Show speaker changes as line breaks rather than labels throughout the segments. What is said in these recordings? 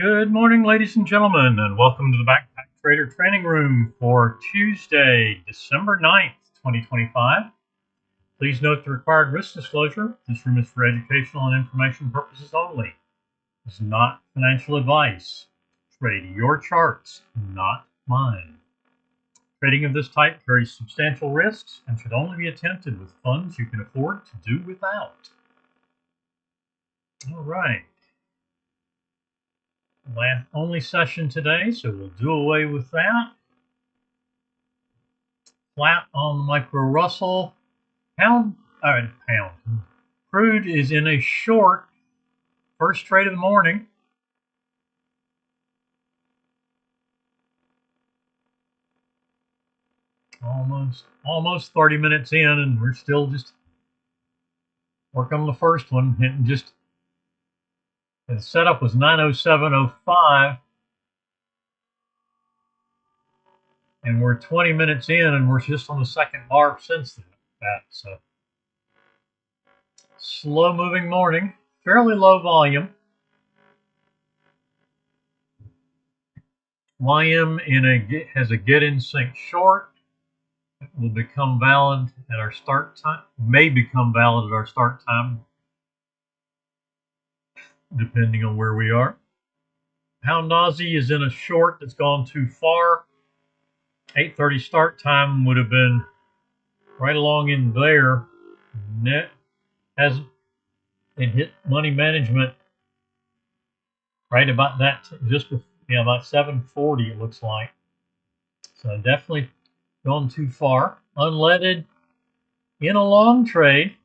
Good morning, ladies and gentlemen, and welcome to the Backpack Trader training room for Tuesday, December 9th, 2025. Please note the required risk disclosure. This room is for educational and information purposes only. It's not financial advice. Trade your charts, not mine. Trading of this type carries substantial risks and should only be attempted with funds you can afford to do without. All right. Only session today, so we'll do away with that. Flat on the micro Russell. Crude is in a short. First trade of the morning. Almost 30 minutes in, and we're still just working on the first one. And the setup was 9:07:05, and we're 20 minutes in, and we're just on the second bar since that. So slow moving morning, fairly low volume. YM has a get in sync short. It will become valid at our start time, may become valid at our start time, depending on where we are. Pound Aussie is in a short that's gone too far. 8:30 start time would have been right along in there. Net hasn't it hit money management right about that, about 7:40 it looks like. So definitely gone too far. Unleaded in a long trade.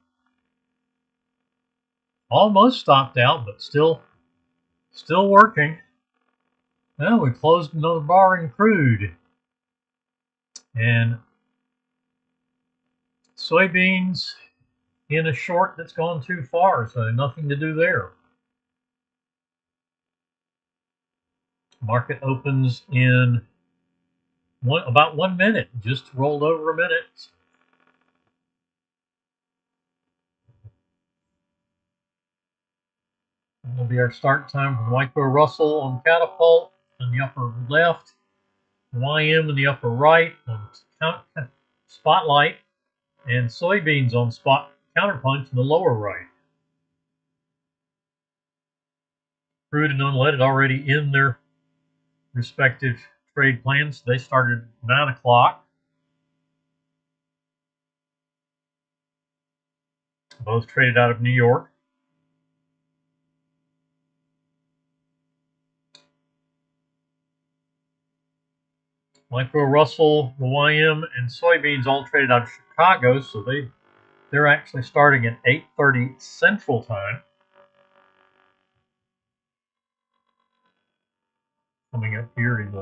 Almost stopped out, but still working. Well, we closed another bar in crude. And soybeans in a short that's gone too far, so nothing to do there. Market opens in about 1 minute, just rolled over a minute. That'll be our start time for micro Russell on Catapult in the upper left, YM in the upper right on Spotlight, and soybeans on Spot Counterpunch in the lower right. Crude and unleaded already in their respective trade plans. They started at 9 o'clock. Both traded out of New York. Micro Russell, the YM, and soybeans all traded out of Chicago, so they're actually starting at 8:30 Central Time. Coming up here in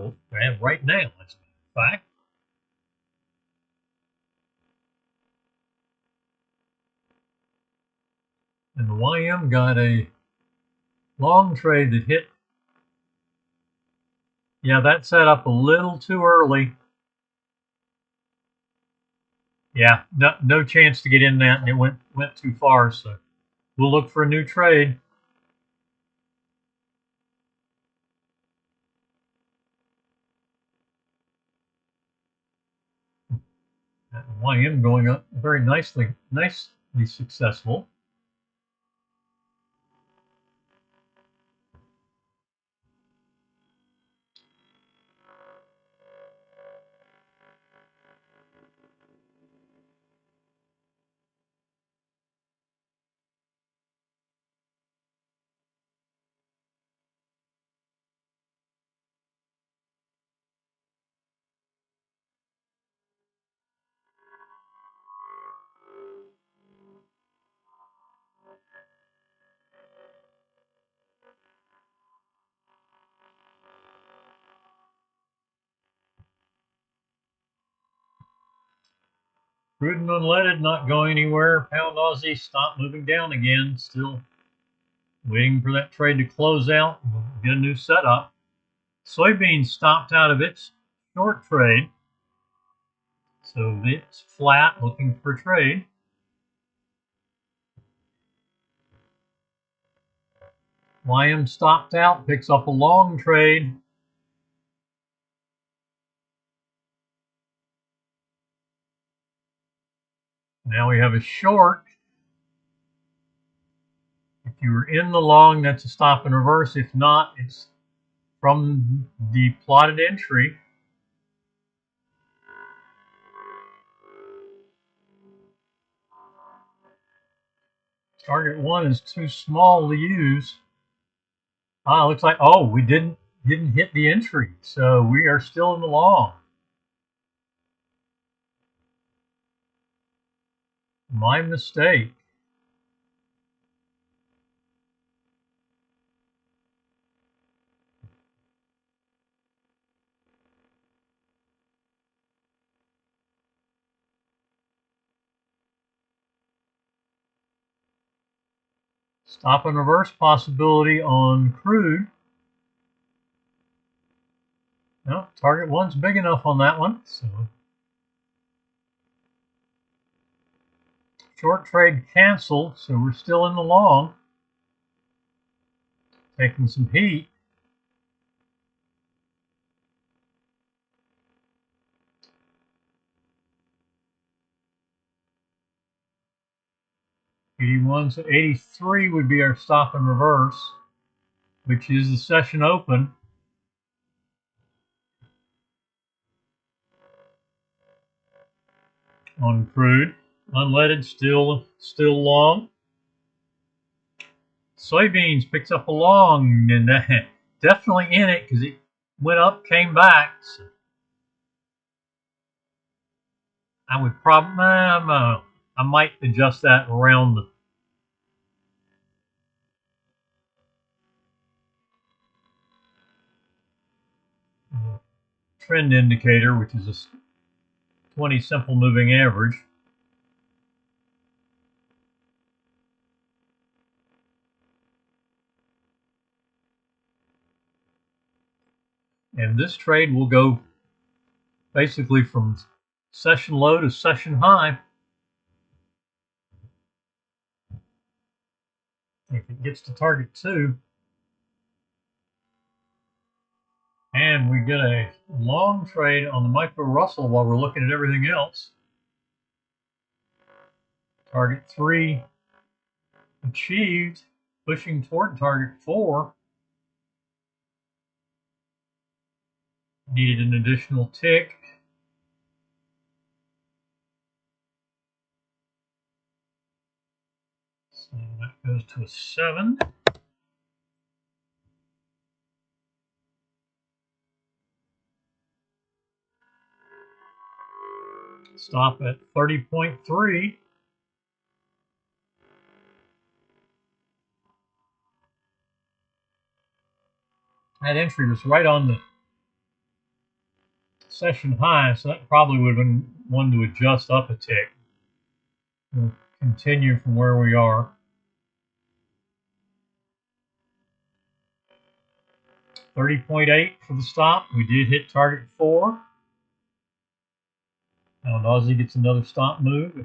right now, as a fact. And the YM got a long trade that hit. Yeah, that set up a little too early. Yeah, no chance to get in that, and it went too far. So we'll look for a new trade. YM going up very nicely successful. Crude and unleaded not going anywhere. Pound Aussie stopped moving down again. Still waiting for that trade to close out. We'll get a new setup. Soybeans stopped out of its short trade. So it's flat, looking for a trade. YM stopped out, picks up a long trade. Now we have a short. If you were in the long, that's a stop and reverse. If not, it's from the plotted entry. Target 1 is too small to use. Looks like, oh, we didn't hit the entry, so we are still in the long. My mistake. Stop and reverse possibility on crude. No, target 1's big enough on that one. So short trade canceled, so we're still in the long. Taking some heat. $81, so 83 would be our stop and reverse, which is the session open. On crude, unleaded, still long. Soybeans picks up a long, and definitely in it because it went up, came back. So I would probably, I might adjust that around the trend indicator, which is a 20 simple moving average. And this trade will go basically from session low to session high. If it gets to target 2. And we get a long trade on the micro Russell while we're looking at everything else. Target 3 achieved, pushing toward target 4. Needed an additional tick. So that goes to a 7. Stop at 30.3. That entry was right on the session high, so that probably would have been one to adjust up a tick. We'll continue from where we are. 30.8 for the stop. We did hit target 4. Now Aussie gets another stop move.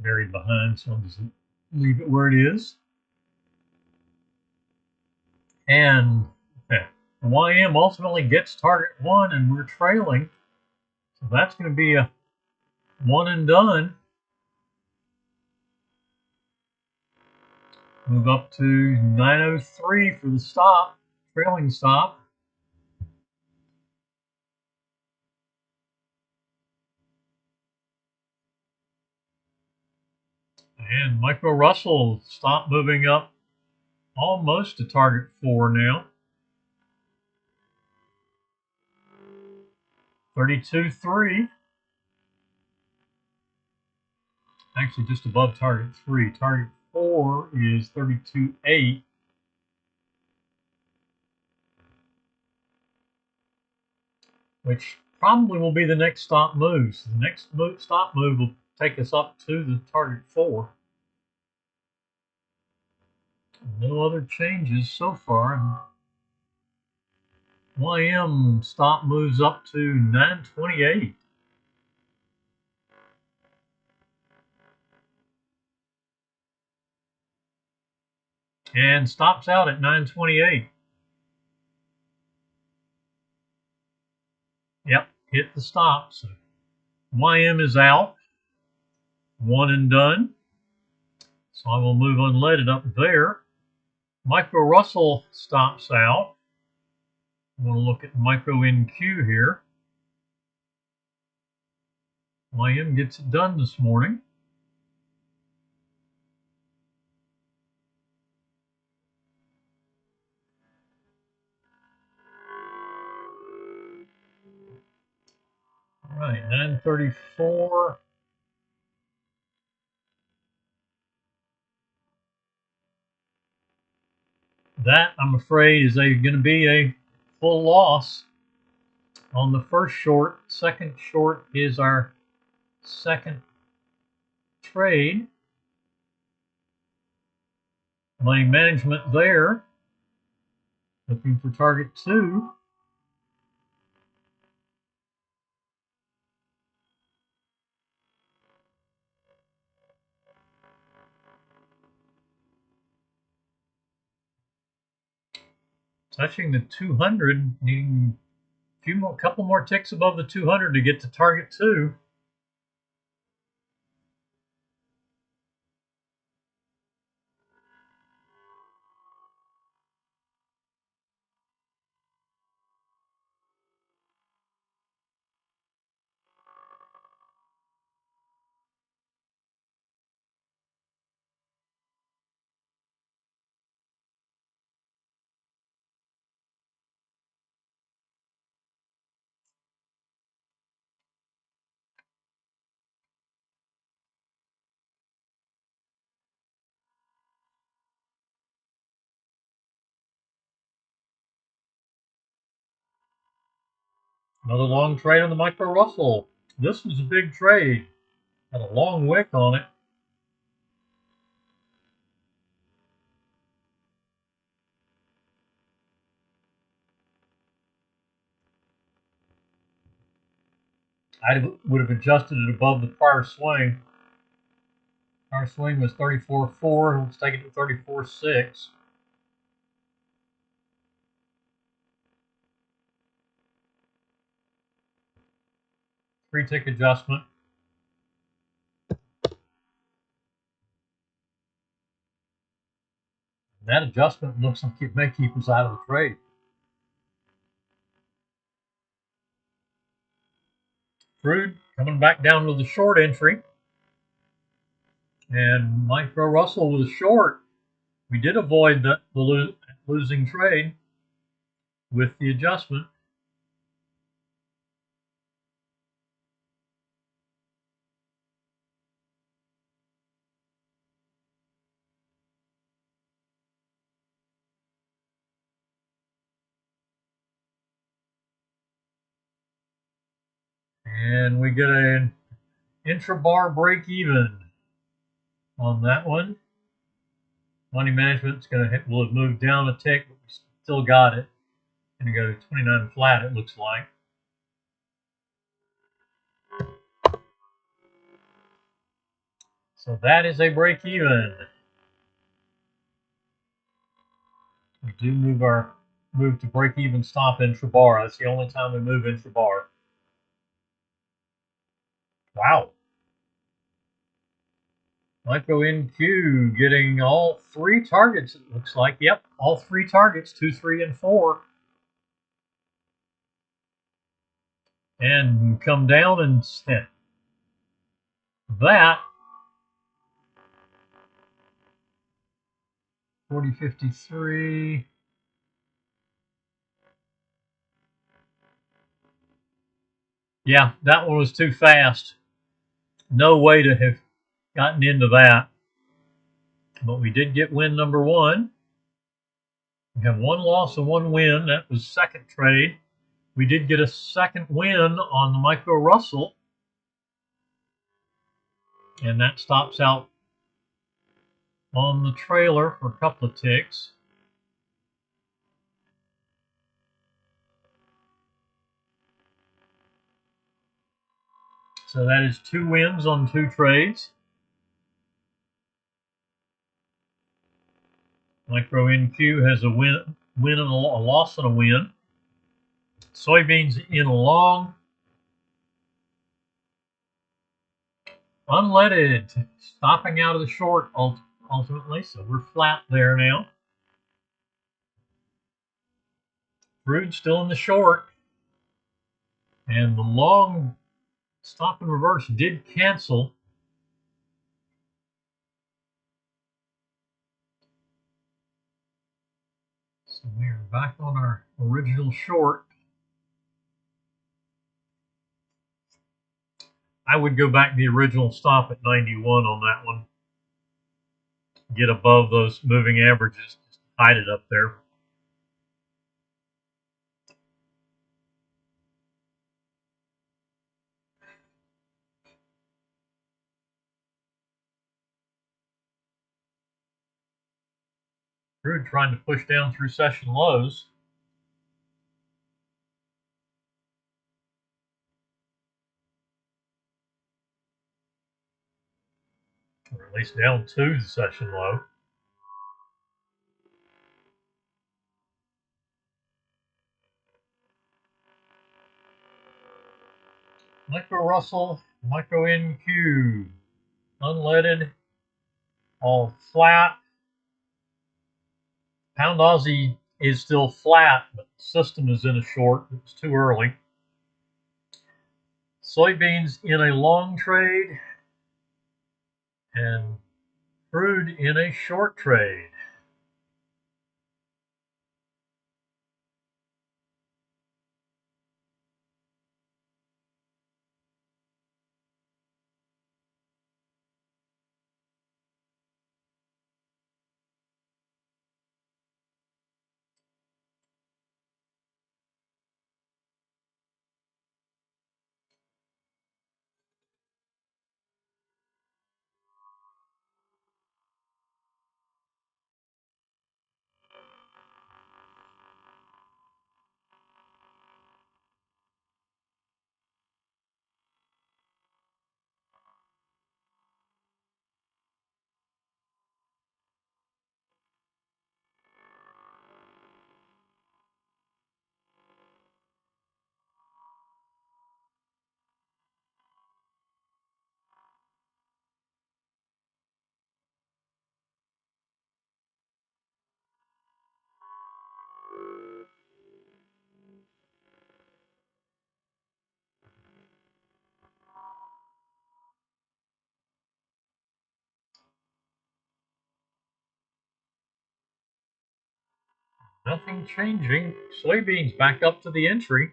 Buried behind, so I'll just leave it where it is. And YM ultimately gets target 1, and we're trailing. So that's going to be a one and done. Move up to 903 for the stop, trailing stop. And micro Russell stop moving up almost to target 4 now. 32.3. Actually just above target 3. Target 4 is 32.8. Which probably will be the next stop move. So the next stop move will take us up to the target 4. No other changes so far. YM stop moves up to 928. and stops out at 928. Yep, hit the stop. So YM is out, one and done. So I will move unleaded up there. Micro Russell stops out. I want to look at micro NQ here. YM gets it done this morning. All right, 934. That, I'm afraid, is going to be a full loss on the first short. Second short is our second trade. Money management there. Looking for target 2. Touching the 200, needing a couple more ticks above the 200 to get to target 2. Another long trade on the Micro Russell. This was a big trade. Had a long wick on it. I would have adjusted it above the prior swing. Our swing was 34.4. Let's take it to 34.6. Three-tick adjustment. That adjustment looks like it may keep us out of the trade. Crude coming back down to the short entry. And Micro Russell was short. We did avoid the losing trade with the adjustment. And we get an intra-bar break even on that one. Money management's will have moved down a tick, but we still got it. Going to go 29 flat, it looks like. So that is a break even. We do move to break even stop intra-bar. That's the only time we move intra-bar. Wow. Micro NQ getting all 3 targets, it looks like. Yep, all 3 targets, 2, 3, and 4. And come down and snip. That 40.53. Yeah, that one was too fast. No way to have gotten into that. But we did get win number 1. We have 1 loss and 1 win. That was second trade. We did get a second win on the Micro Russell. And that stops out on the trailer for a couple of ticks. So that is 2 wins on 2 trades. Micro NQ has a win and a loss and a win. Soybeans in a long. Unleaded, stopping out of the short ultimately, so we're flat there now. Crude still in the short, and the long stop and reverse did cancel. So we're back on our original short. I would go back to the original stop at 91 on that one. Get above those moving averages, just hide it up there. Crude trying to push down through session lows. Or at least down to the session low. Micro Russell, Micro NQ, unleaded, all flat. Pound Aussie is still flat, but the system is in a short. It's too early. Soybeans in a long trade and crude in a short trade. Nothing changing. Soybeans back up to the entry.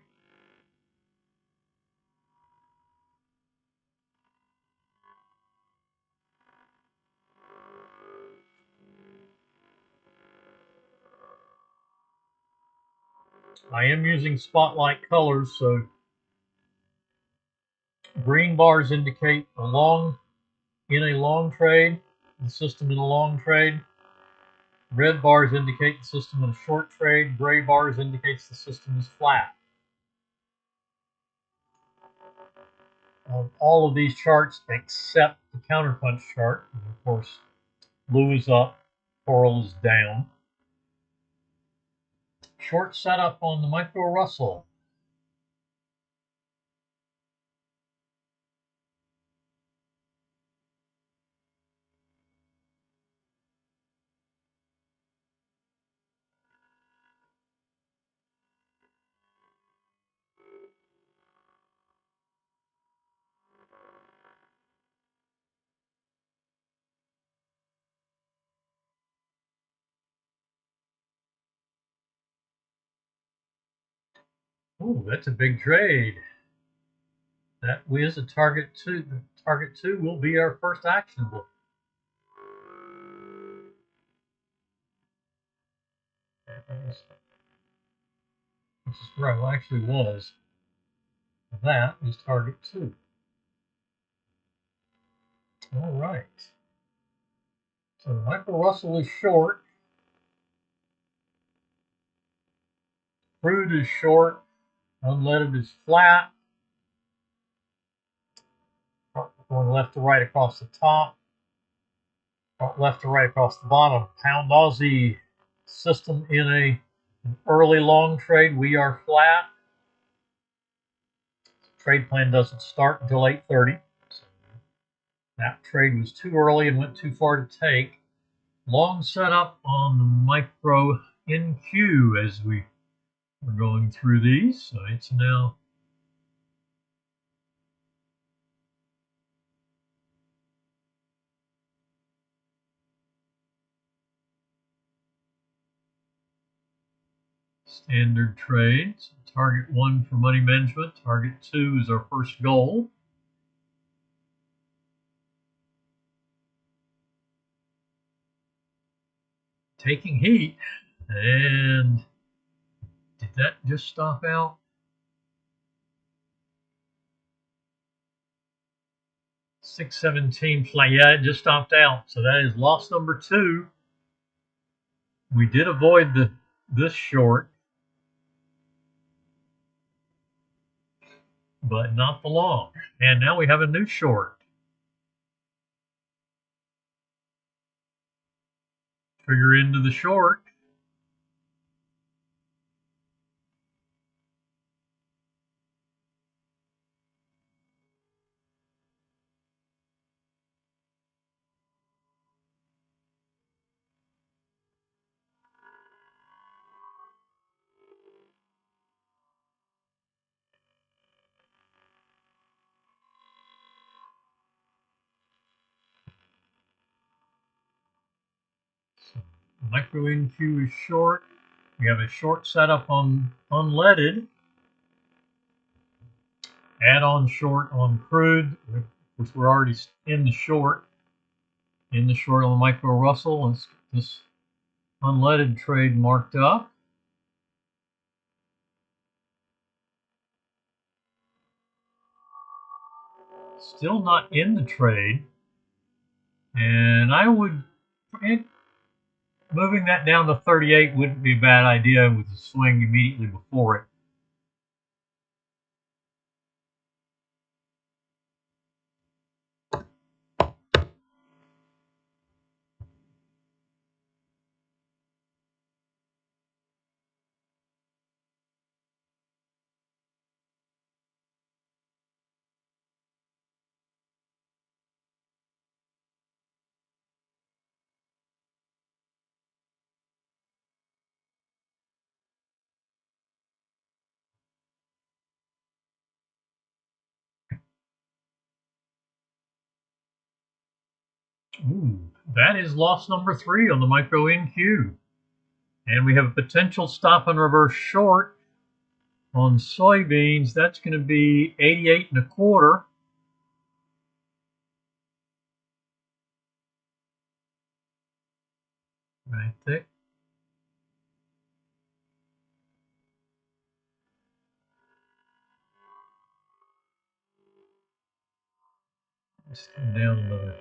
I am using spotlight colors, so green bars indicate in a long trade, the system in a long trade. Red bars indicate the system in a short trade. Gray bars indicates the system is flat. All of these charts except the counterpunch chart. And of course, blue is up, coral is down. Short setup on the Micro Russell. Ooh, that's a big trade. That is a target 2. The target 2 will be our first actionable. This is where I actually was. That is target 2. All right. So the Micro Russell is short. Crude is short. Unleaded is flat. Going left to right across the top. Left to right across the bottom. Pound Aussie system in an early long trade. We are flat. Trade plan doesn't start until 8:30. So that trade was too early and went too far to take. Long setup on the micro NQ as we are going through these. So it's now standard trades. Target 1 for money management. Target 2 is our first goal. Taking heat. And did that just stop out? 617 flat. Yeah, it just stopped out. So that is loss number 2. We did avoid this short, but not the long. And now we have a new short. Trigger into the short. So micro NQ is short. We have a short setup on unleaded. Add-on short on crude, which we're already in the short. In the short on the micro Russell. Let's get this unleaded trade marked up. Still not in the trade. And I would, moving that down to 38 wouldn't be a bad idea with the swing immediately before it. Ooh, that is loss number 3 on the micro NQ. And we have a potential stop and reverse short on soybeans. That's going to be 88 1/4. Right there. Let's come down another.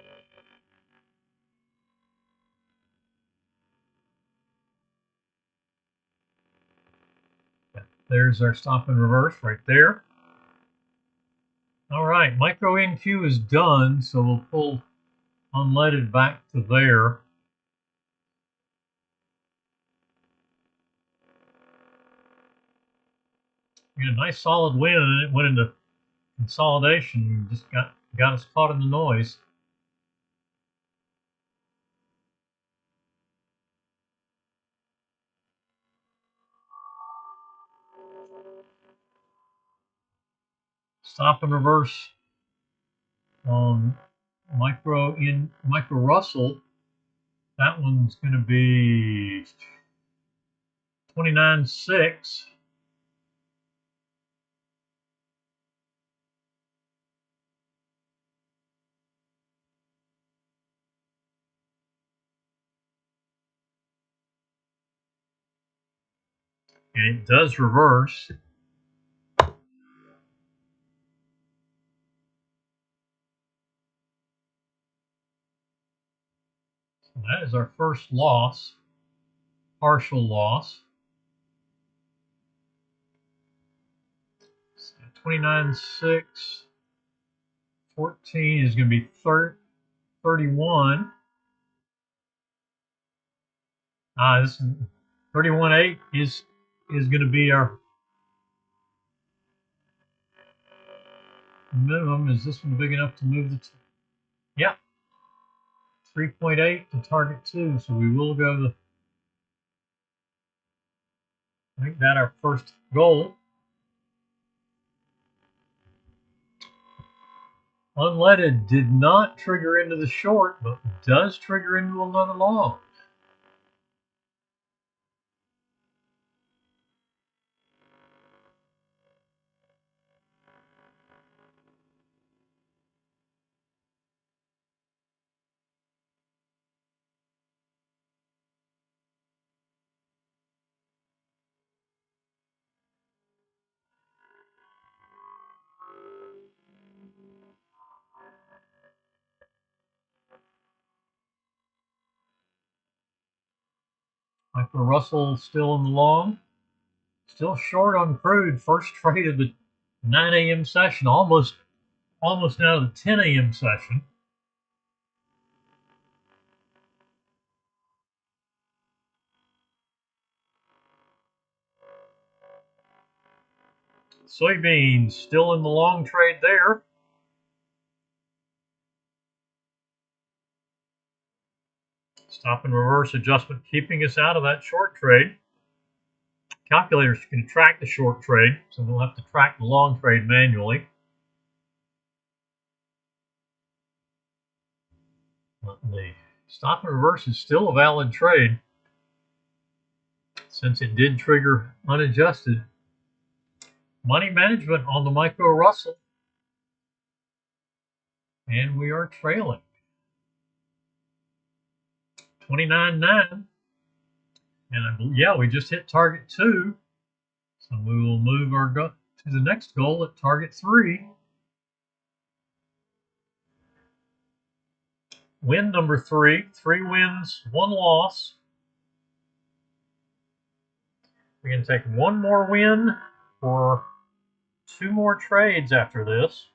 There's our stop and reverse right there. All right, micro NQ is done, so we'll pull unleaded back to there. We had a nice solid win, and it went into consolidation. Just got us caught in the noise. Stop and reverse on micro Russell. That one's going to be 29.6. And it does reverse. So that is our first loss, partial loss. 29.6, 14 is going to be 31. This 31.8 is going to be our minimum. Is this one big enough to move the yeah, 3.8 to target 2, so we will go to make that our first goal. Unleaded did not trigger into the short, but does trigger into another long. Michael Russell still in the long. Still short on crude. First trade of the 9 a.m. session, almost now the 10 a.m. session. Soybeans still in the long trade there. Stop and reverse adjustment keeping us out of that short trade. Calculators can track the short trade, so we'll have to track the long trade manually. But the stop and reverse is still a valid trade since it did trigger unadjusted. Money management on the micro Russell, and we are trailing 29.9. And yeah, we just hit target 2, so we will move our to the next goal at target 3. Win number 3, 3 wins, 1 loss. We can take 1 more win for 2 more trades after this.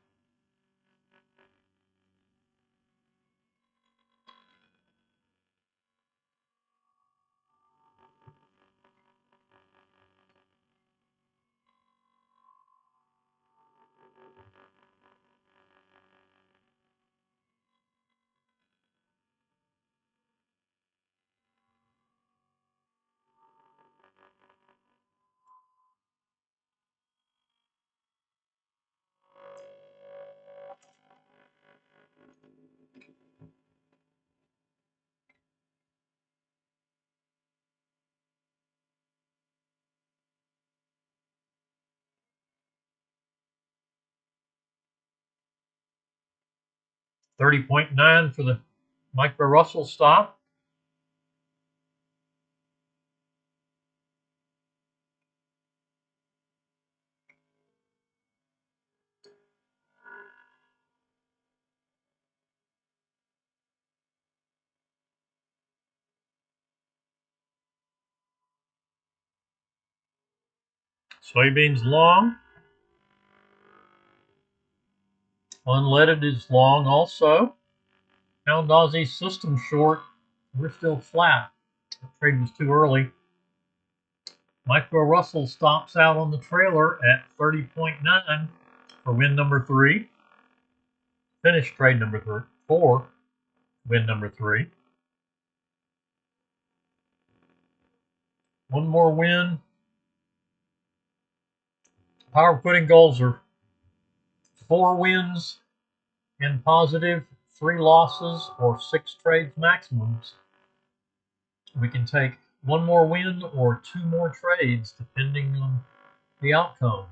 $30.9 for the micro Russell stop. Soybeans long. Unleaded is long also. Pound Aussie system short. We're still flat. The trade was too early. Micro Russell stops out on the trailer at 30.9 for win number 3. Finish trade number 4, win number 3. 1 more win. Power putting goals are 4 wins in positive, 3 losses, or 6 trades maximums. We can take 1 more win or 2 more trades depending on the outcome.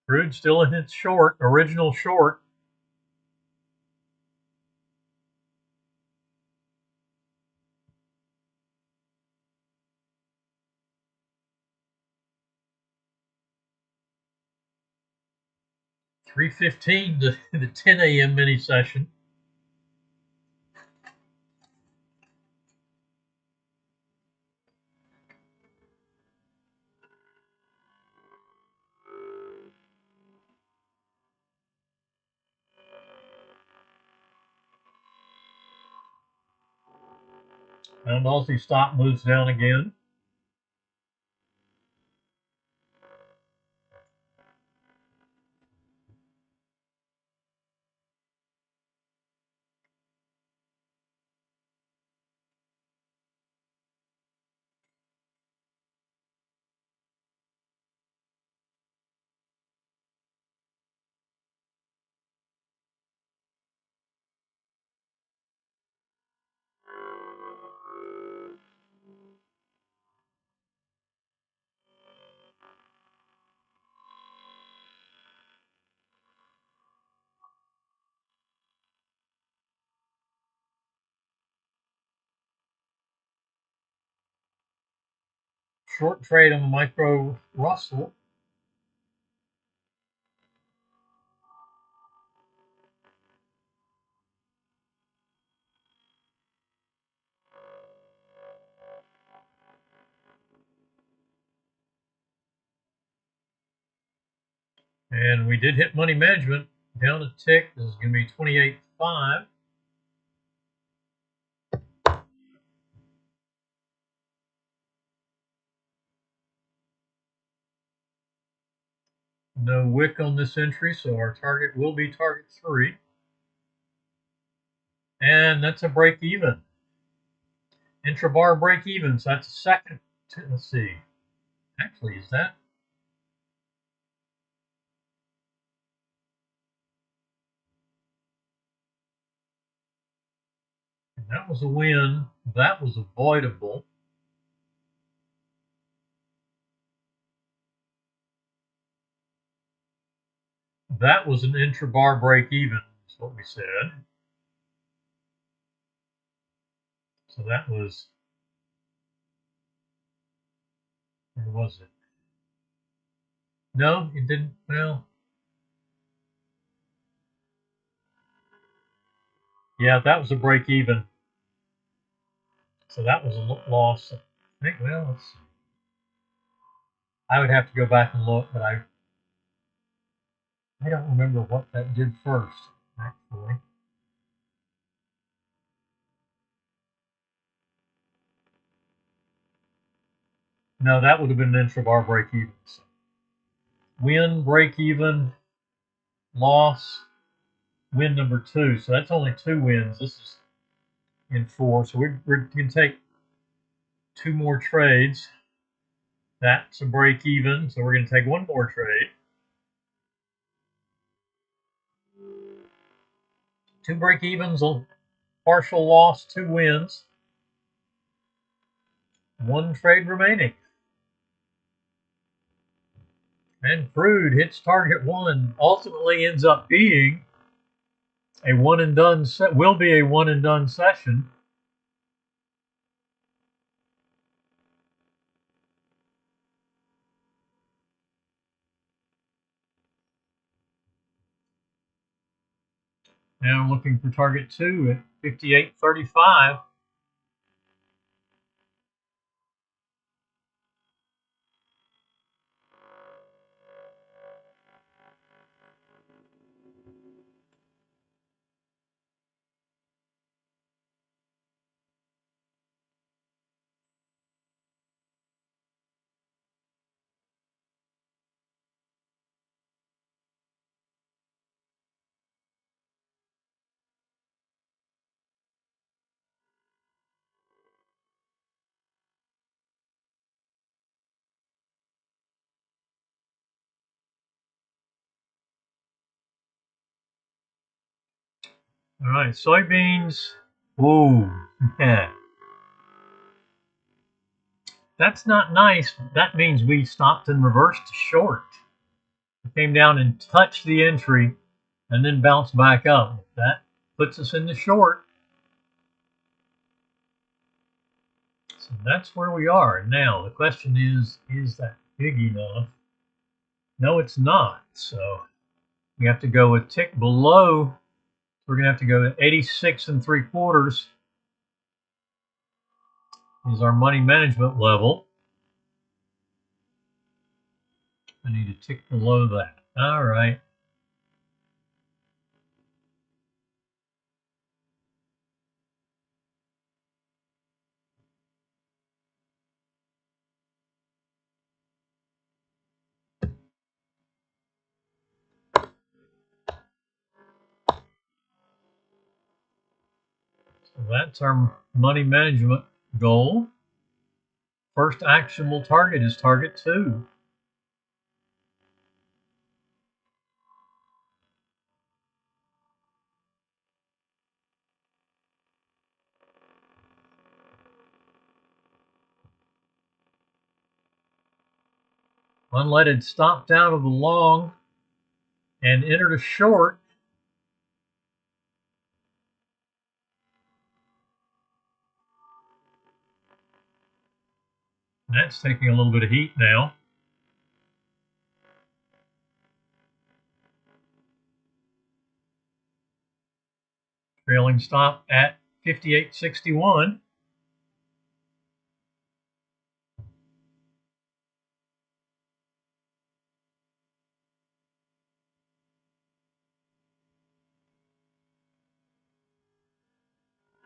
Crude still in its short, original short. $3.15 to the 10 a.m. mini session. Pound Aussie stock moves down again. Short trade on the micro Russell. And we did hit money management down a tick. This is going to be 28.5. No wick on this entry, so our target will be target 3. And that's a break even. Intra-bar break even, so that's a second. Let's see. Actually, is that? That was a win. That was avoidable. That was an intra-bar break even, is what we said. So that was, where was it? No, it didn't. Well, yeah, that was a break even. So that was a loss. I think, well, let's see. I would have to go back and look, but I don't remember what that did first, actually. No, that would have been an intra-bar break even. So win, break even, loss, win number 2. So that's only 2 wins. This is in 4. So we're going to take 2 more trades. That's a break even. So we're going to take 1 more trade. 2 break evens, a partial loss, 2 wins. 1 trade remaining. And crude hits target 1. Ultimately ends up being a one and done set. Will be a one and done session. Now I'm looking for target 2 at 58.35. All right, soybeans. Whoa. That's not nice. That means we stopped and reversed short. It came down and touched the entry and then bounced back up. That puts us in the short. So that's where we are. Now, the question is that big enough? No, it's not. So we have to go a tick below. We're going to have to go to 86 3/4 is our money management level. I need to tick below that. All right. So that's our money management goal. First actionable target is target 2. Unleaded stopped out of the long and entered a short. That's taking a little bit of heat now. Trailing stop at 58.61.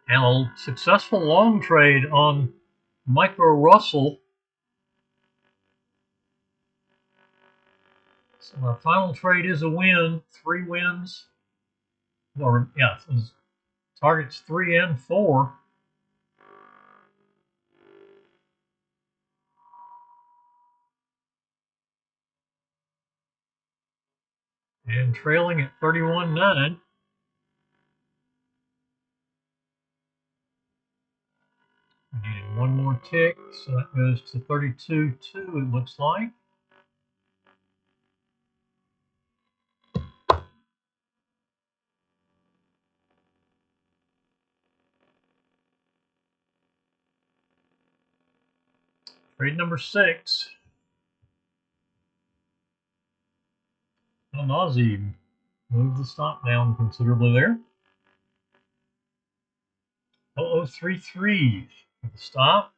And a successful long trade on Micro Russell. So our final trade is a win, 3 wins. Or yeah, targets 3 and 4. And trailing at 31.9. We needed one more tick, so that goes to 32.2, it looks like. Trade number 6. Well, Nazi moved the stop down considerably there. 0033 for the stop.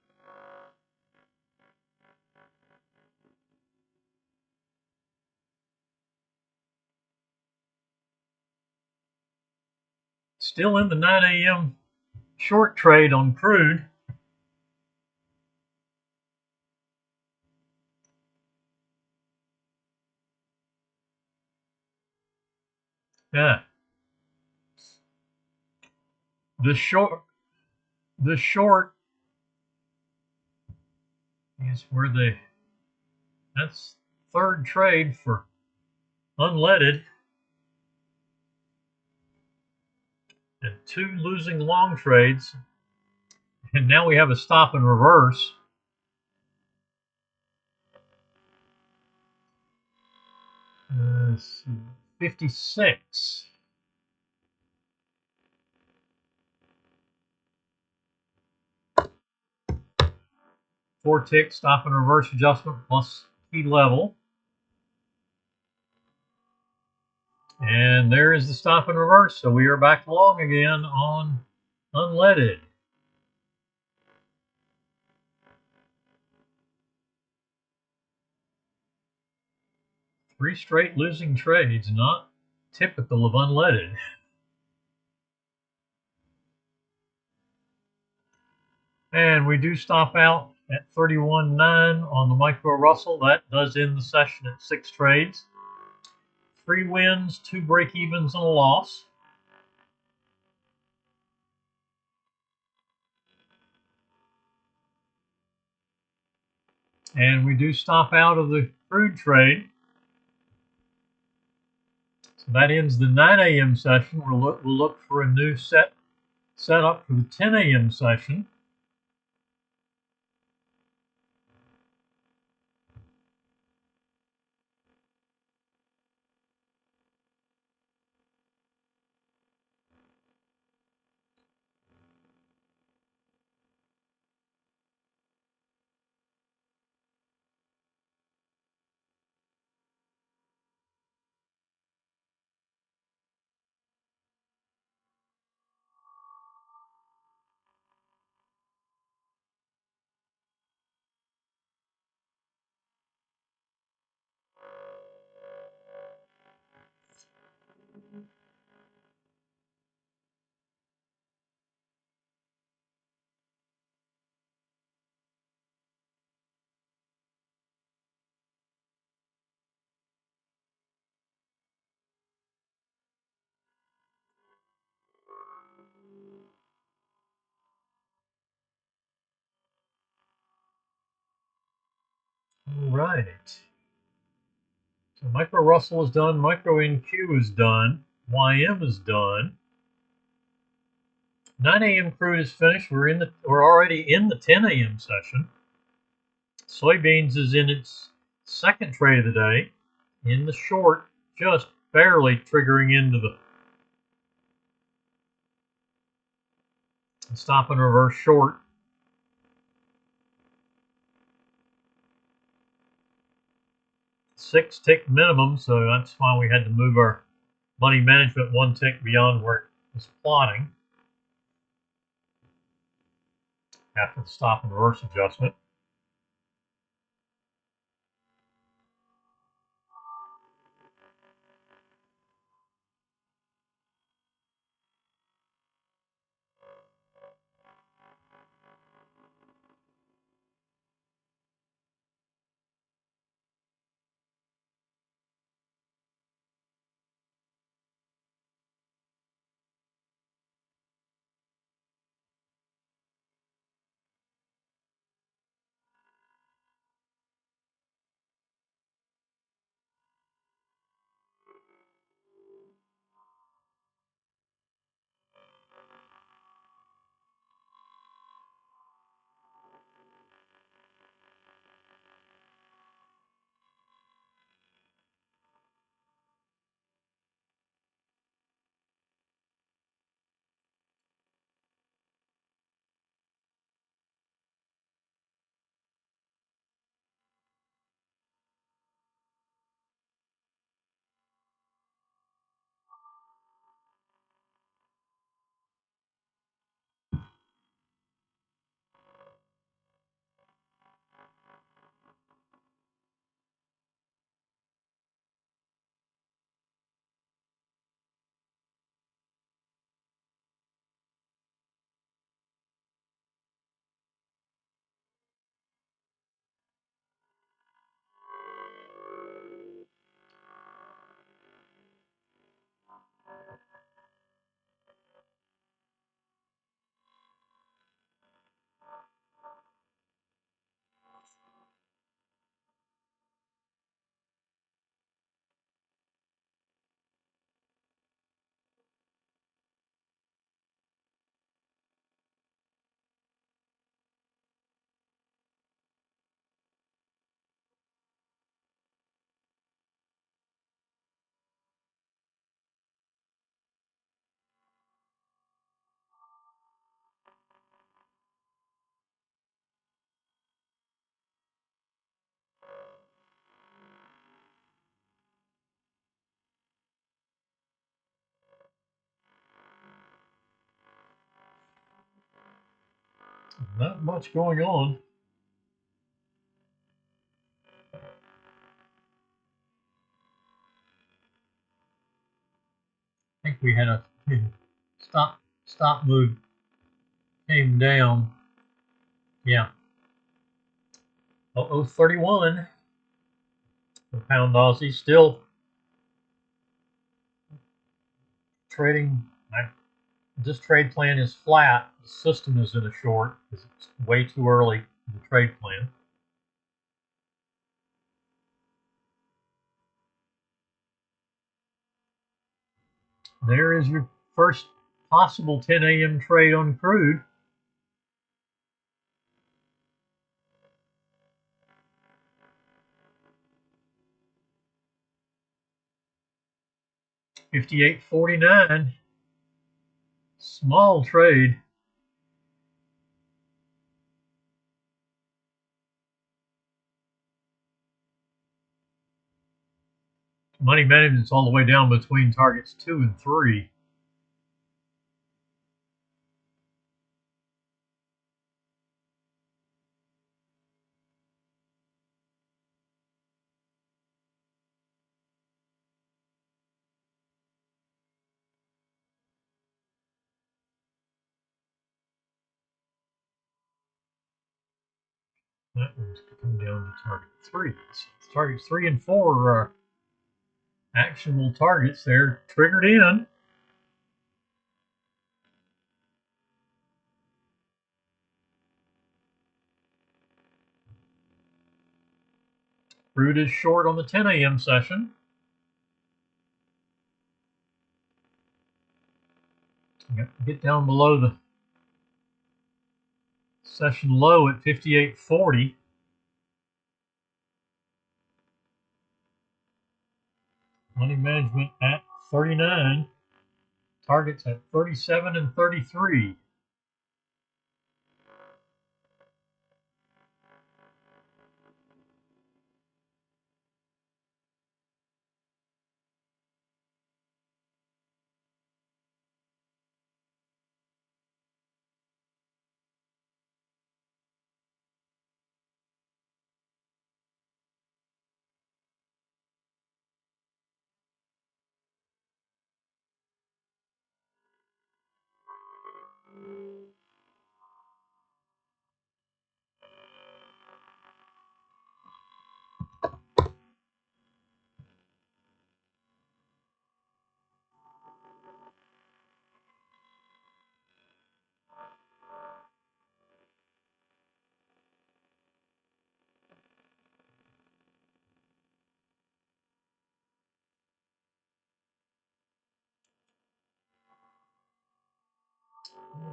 Still in the 9 a.m. short trade on crude. Yeah. The short is where that's third trade for unleaded. And 2 losing long trades. And now we have a stop and reverse. 56. Four tick stop and reverse adjustment plus key level. And there is the stop and reverse. So we are back long again on unleaded. 3 straight losing trades, not typical of unleaded. And we do stop out at 31.9 on the Micro Russell. That does end the session at 6 trades. 3 wins, 2 break evens, and a loss. And we do stop out of the crude trade. So that ends the 9 a.m. session. We'll look for a new setup for the 10 a.m. session. All right. So micro Russell is done. Micro NQ is done. YM is done. 9 a.m. crude is finished. We're already in the 10 a.m. session. Soybeans is in its second trade of the day. In the short, just barely triggering into the stop and reverse short. 6 tick minimum, so that's why we had to move our money management 1 tick beyond where it was plotting after the stop and reverse adjustment. Not much going on. I think we had a stop move came down. Yeah. 0031 for pound Aussie, still trading. This trade plan is flat. The system is in a short because it's way too early in the trade plan. There is your first possible 10 a.m. trade on crude. $58.49. Small trade. Money management's all the way down between targets 2 and 3. That one's coming down to target 3. So targets 3 and 4 are actionable targets. They're triggered in. Crude is short on the 10 a.m. session. Get down below the session low at 58.40. Money management at 39. Targets at 37 and 33.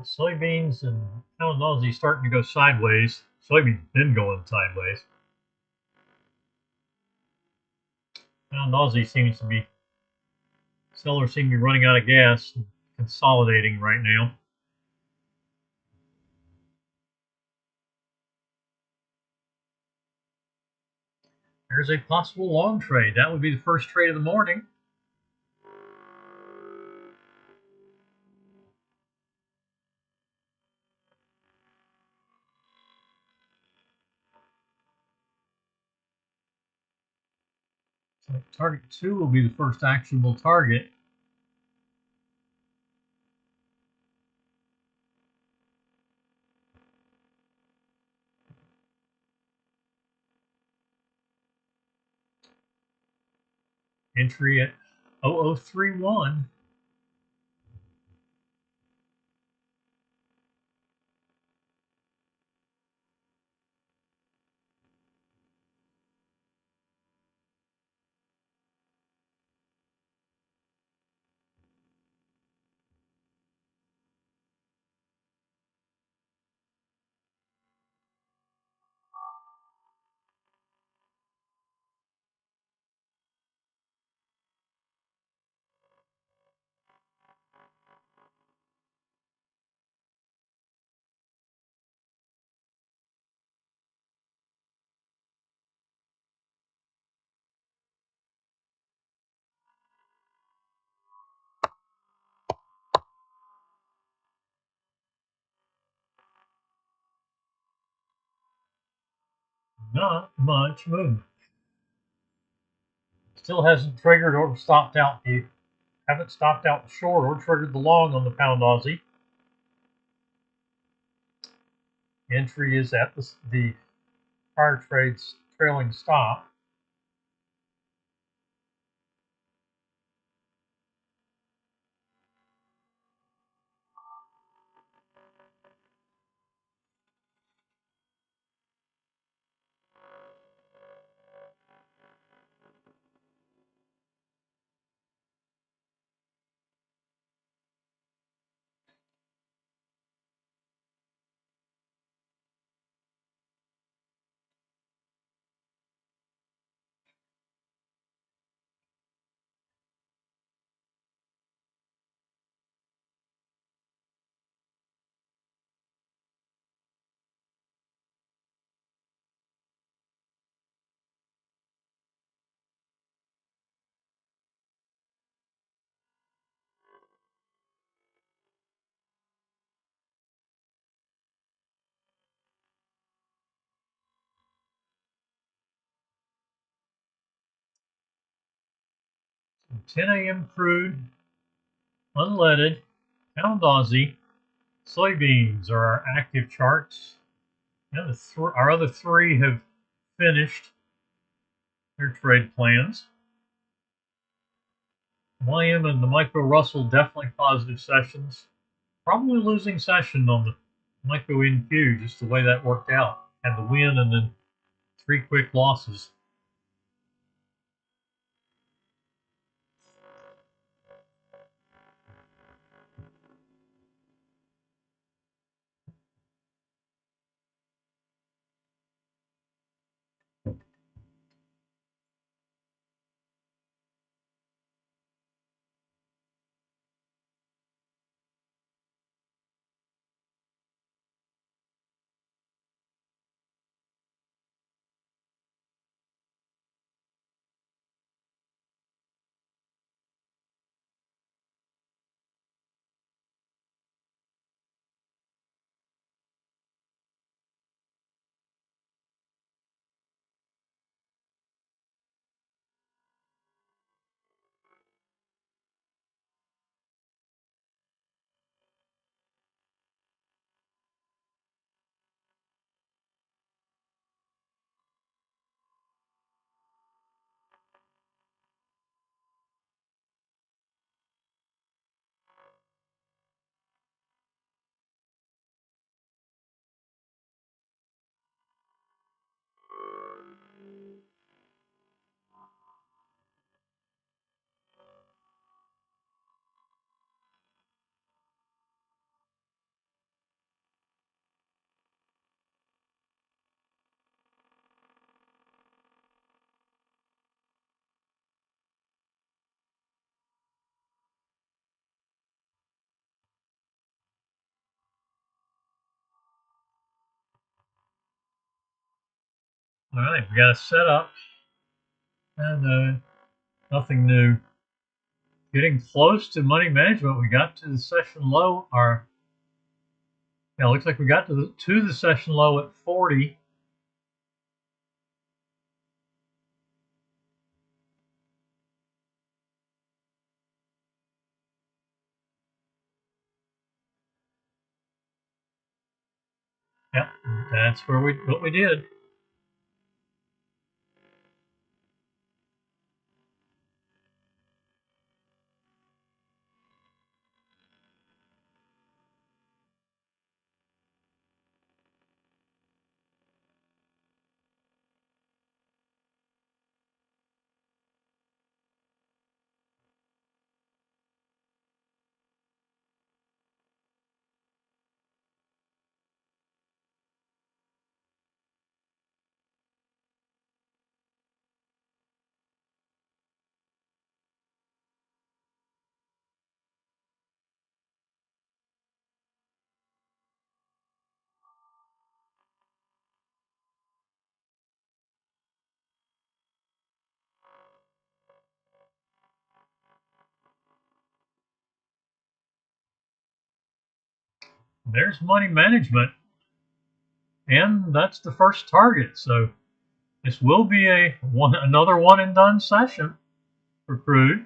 Soybeans and pound Aussie starting to go sideways. Soybeans been going sideways. Pound Aussie seems to be, sellers seem to be running out of gas, and consolidating right now. There's a possible long trade. That would be the first trade of the morning. So target 2 will be the first actionable target. Entry at 0031. Not much movement. Still hasn't triggered or stopped out the, haven't stopped out the short or triggered the long on the pound Aussie. Entry is at the prior trade's trailing stop. So 10 a.m. crude, unleaded, pound Aussie, soybeans are our active charts. Now our other three have finished their trade plans. YM and the Micro Russell definitely positive sessions. Probably losing session on the Micro NQ, just the way that worked out. Had the win and then 3 quick losses. All right, we got a setup and nothing new. Getting close to money management. We got to the session low. Yeah, looks like we got to the session low at 40. Yep, that's where what we did. There's money management, and that's the first target. So this will be another one and done session for crude.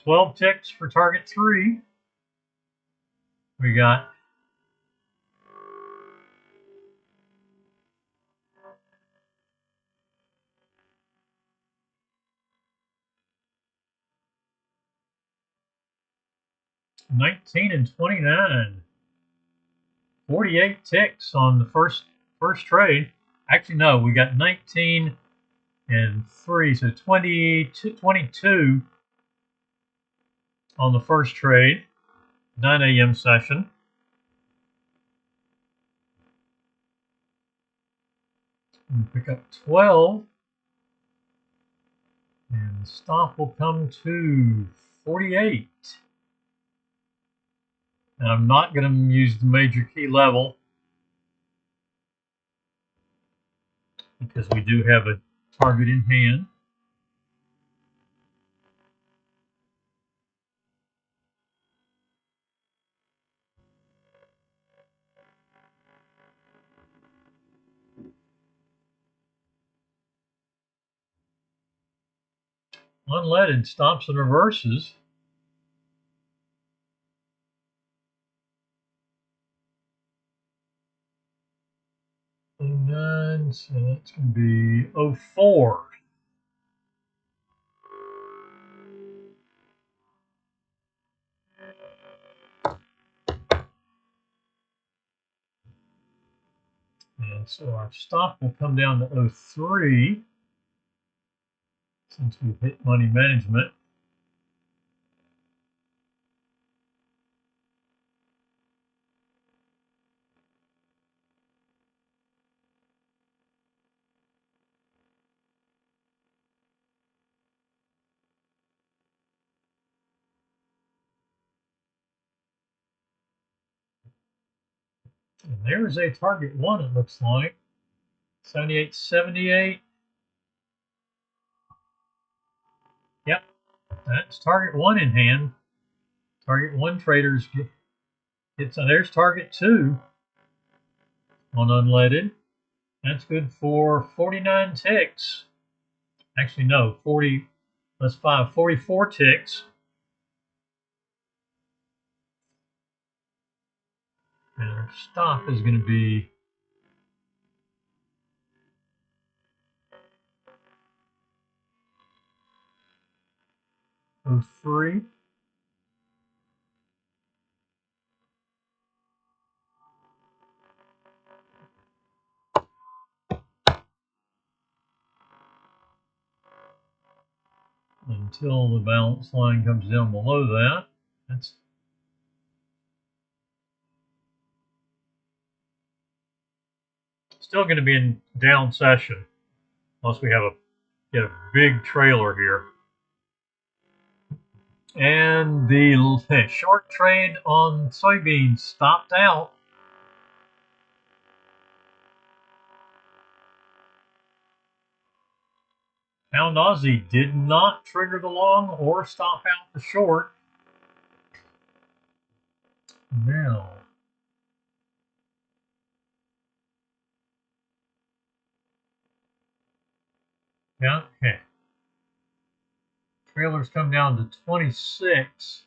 12 ticks for target 3. We got $19 and $29. 48 ticks on the first trade. Actually, no, we got 19 and 3, so 22 on the first trade, 9 a.m. session. And pick up 12, and the stop will come to 48. And I'm not going to use the major key level because we do have a target in hand. Unleaded stops and reverses. '09, so that's going to be '04. And so our stop will come down to '03 since we've hit money management. And there's a target 1, it looks like. 78.78. Yep, that's target 1 in hand. Target 1 traders get, so there's target 2 on unleaded. That's good for 49 ticks. Actually, no, 40 plus 5, 44 ticks. And our stop is going to be '03. Until the balance line comes down below that. That's still going to be in down session unless we get a big trailer here. And the short trade on soybeans stopped out. Pound Aussie did not trigger the long or stop out the short. Now, yeah, okay. Trailers come down to 26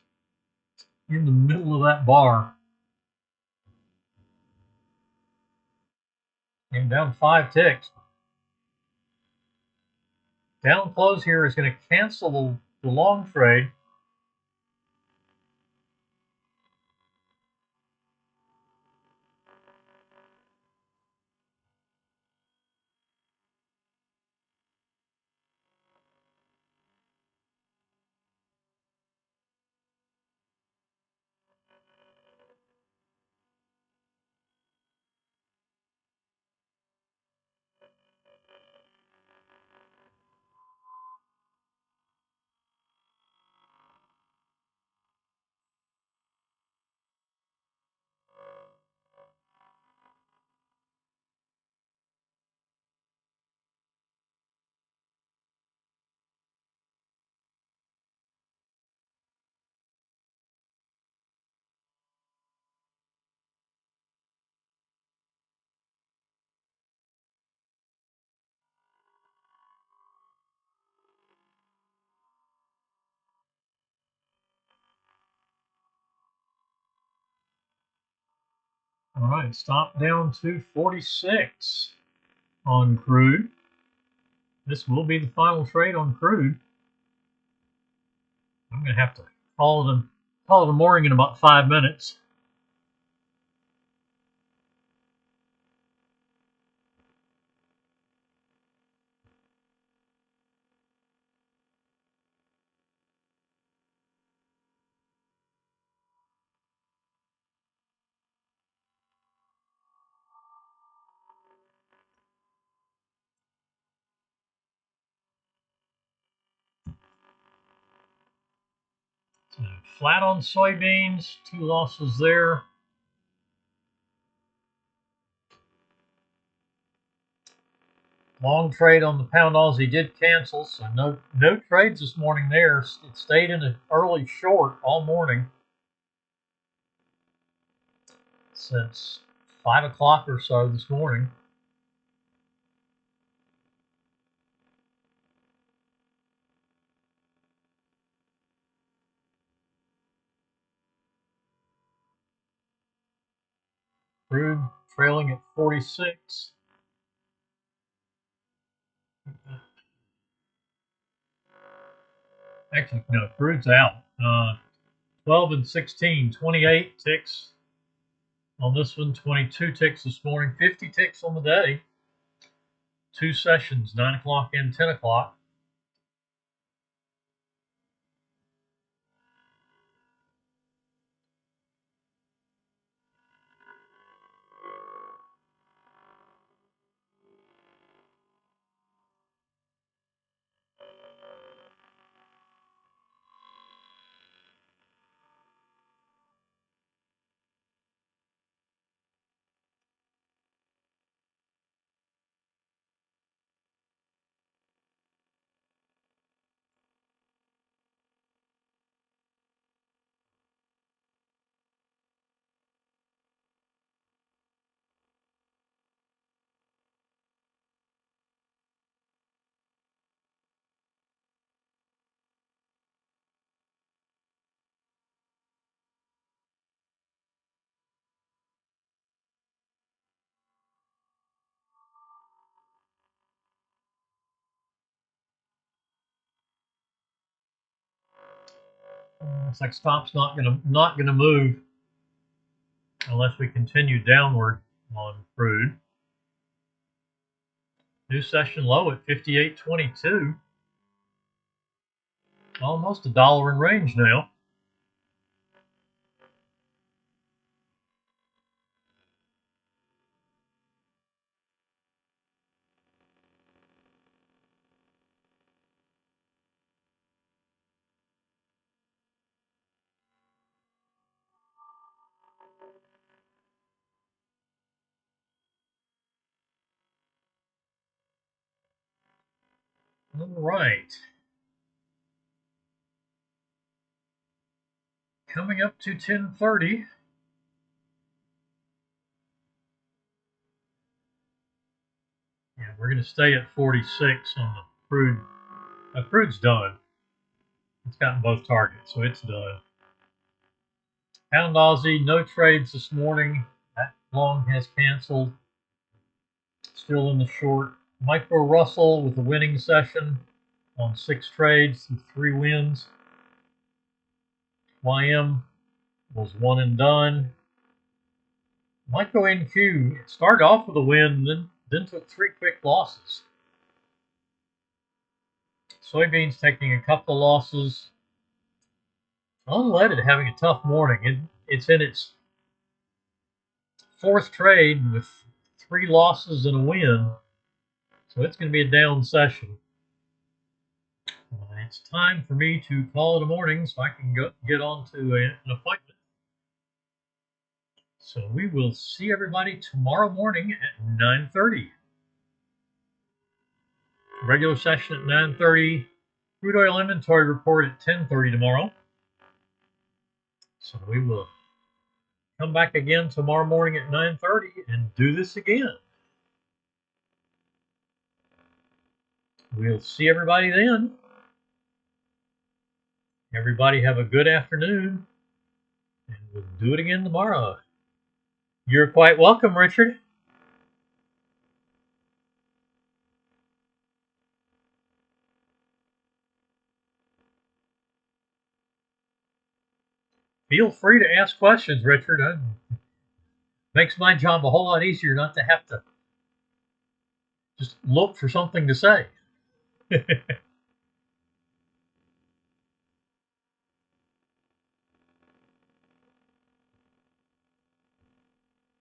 in the middle of that bar. Came down 5 ticks. Down close here is going to cancel the long trade. All right, stop down to 46 on crude. This will be the final trade on crude. I'm going to have to call it a morning in about 5 minutes. So flat on soybeans, 2 losses there. Long trade on the Pound Aussie did cancel, so no trades this morning there. It stayed in an early short all morning since 5 o'clock or so this morning. Crude trailing at 46. Actually, no, crude's out. 12 and 16, 28 ticks on this one, 22 ticks this morning, 50 ticks on the day. 2 sessions, 9 o'clock and 10 o'clock. Looks like stop's not gonna move unless we continue downward on crude. New session low at 58.22. Almost $1 in range now. All right. Coming up to 10:30. Yeah, we're going to stay at 46 on the crude. Crude's done. It's gotten both targets, so it's done. Pound Aussie, no trades this morning. That long has canceled. Still in the short. Micro Russell with a winning session on 6 trades with 3 wins. YM was one and done. Micro NQ, it started off with a win, then took 3 quick losses. Soybeans taking a couple of losses. Unleaded having a tough morning. It's in its 4th trade with 3 losses and a win. So it's going to be a down session. It's time for me to call it a morning so I can get on to an appointment. So we will see everybody tomorrow morning at 9:30. Regular session at 9:30. Crude oil inventory report at 10:30 tomorrow. So we will come back again tomorrow morning at 9:30 and do this again. We'll see everybody then. Everybody have a good afternoon, and we'll do it again tomorrow. You're quite welcome, Richard. Feel free to ask questions, Richard. It makes my job a whole lot easier not to have to just look for something to say.